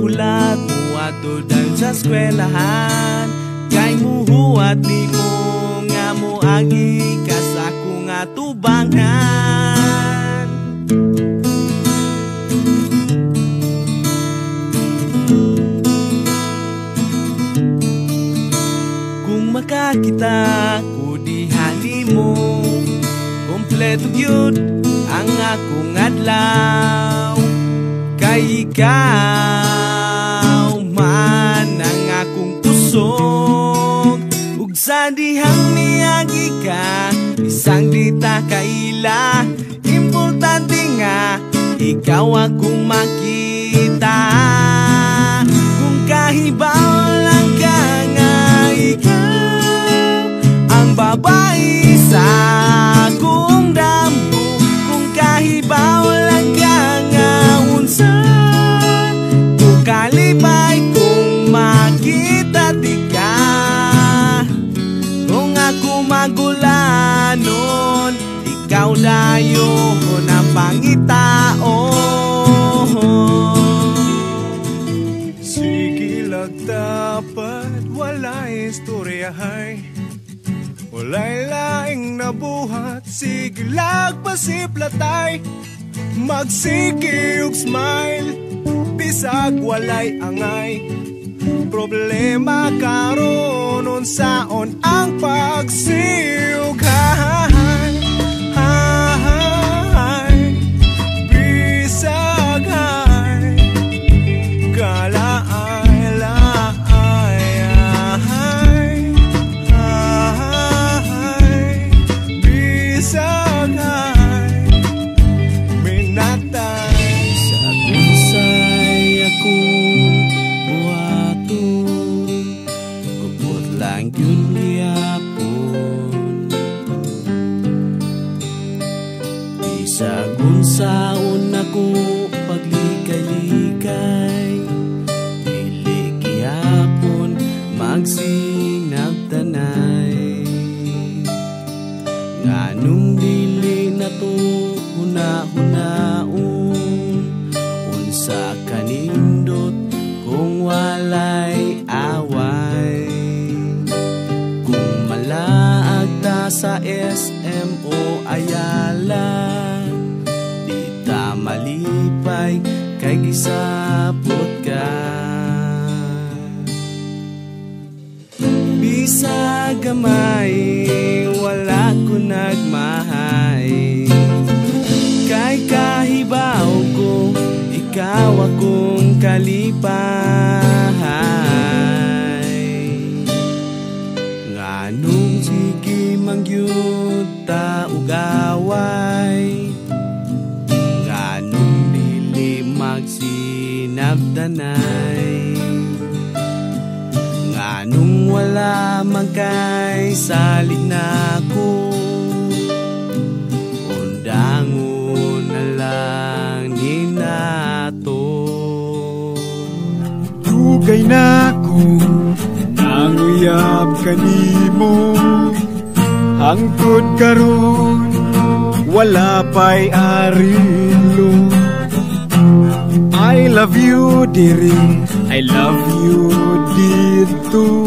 mahulat mo ato dahil sa eskwelahan. Kay muhuat di mo nga mo agi sa ako nga tubangan. Kung makakita ko dihali mo, kompleto gyud ang akong adlaw. Kay ikaw man ang akong kusog, ug sa dihang niagi ka, isang dita kaila. Importante nga ikaw akong makita. Kung kahibaw lang ka nga ikaw ang babae sa akong damgo. Kung kahibaw lang ka nga unsa ko kalipay kung makita di ka. Kung ako magulanon, ikaw dayon ang pangitaon. Sige lang dapat wala istoryahay, walay laing nabuhat. Sige lang pasiplatay, magsige ug smile, bisag walay angay. Problema karon unsaon ang pagsiugay. Bisag hay kalaay-laay. Bisag hay minatay. Sa kunsay akong buhaton, gubot lang yun gihapon. Bisag unsaon ako paglikay-likay, dili gihapon magsinabtanay. Nganong dili na to huna-hunaon, unsa kanindot kung walay away. Kung malaag ta sa SM o Ayala, di ta malipay kay gisapot ka. Bisag gamay wala ko nagmahay, kay kahibaw ko ikaw akong kalipay. Nganong sige mangyud ta ugaway, nganong dili magsinabdanay. Nganong wala magkay salig na ko, undangon na lang ninato. Dugay na ko nanguyab kanimo, hangtod karon wala pa'y arilo. I love you diri, I love you dito.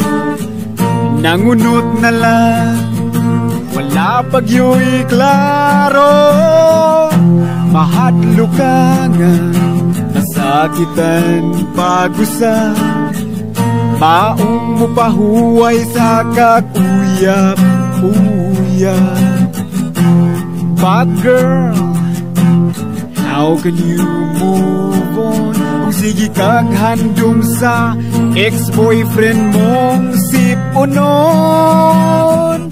Nangunot na lang, wala pagyo'y klaro. Mahadlo ka nga, nasakitan pag-usa. Maong mo pahuway sa kakuyap-uyap. But girl, how can you move on kung sige kag handom sa ex-boyfriend mong si Punon?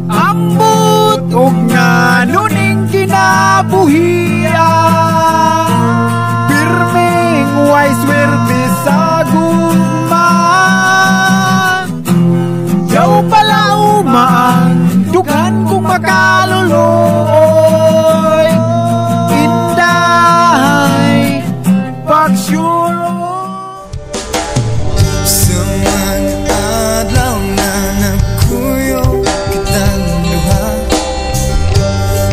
Ambot og nga nuning kinabuhian, pirmeng way swerte sa gugma. Yaw pala umaan, dukan kung makaluluoy. Inday, pag-sure sa mga adlaw na nagkuyo kitang luha,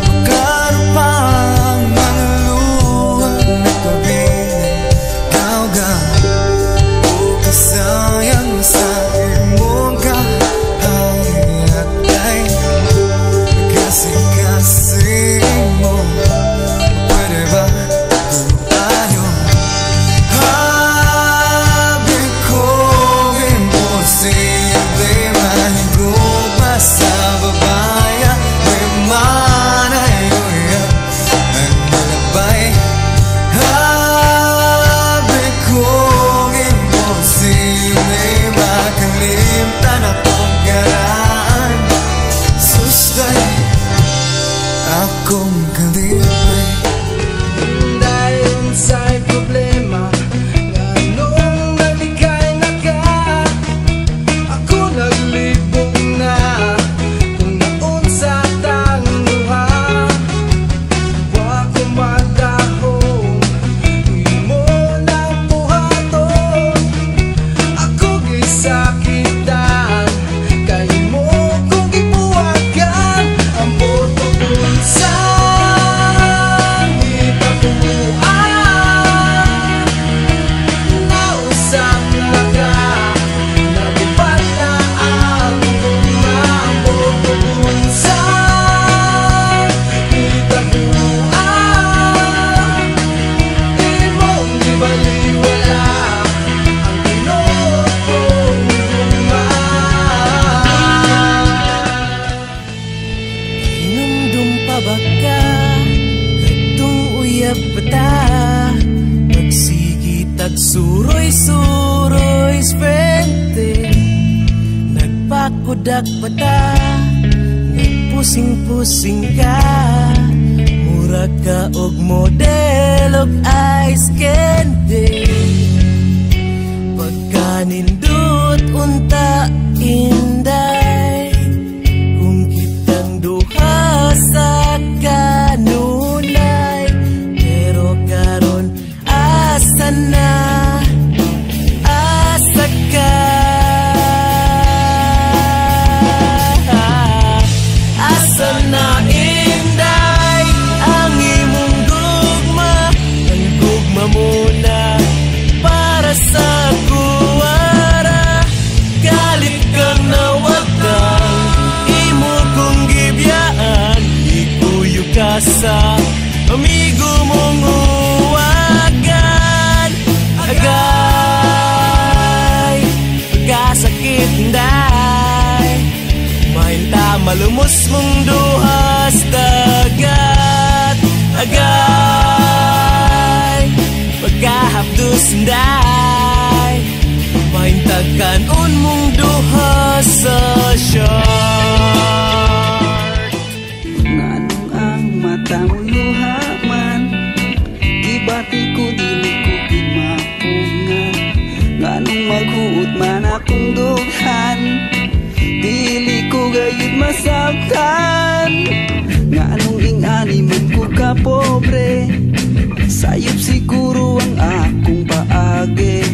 magklaro pa ang mga luha na pag-ibig. Gawgaw Suroy-suroy spente, nagpakudak pata, nagpusing-pusing ka, murag ka og model og ice candy. Pagkanindot unta inday, kung kitang duha sa kanunay, pero karon asa na, asa ka, asa na inday ang imong gugma, ang gugma mo na para sa kuwara, galit kang nawagtang imo kong gibyaan, ikuyo ka sa amigo mong uwagan, agay pagkasakit nday, mahinta malumos mong duhas dagat, agay pagkahapdos nday, mahintagkan mong duha sa shark. Nganong ang mata mo luha man, gibati ko dili ko gimapungan. Nganong maghuot man akong dughan, dili ko gayud masaktan. Nganong ingani man ko ka pobre, sayop siguro ang akong paagi,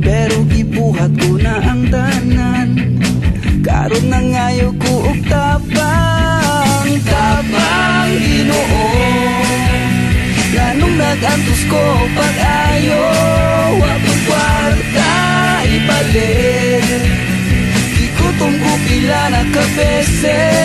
pero gibuhat ko na ang tanan. Karon na ngayo ko og tapang, tapang Ginoo. Nganong nagantos ko pag-ayo, wapong kwarta ipalit, ikutom ko pila na kabese,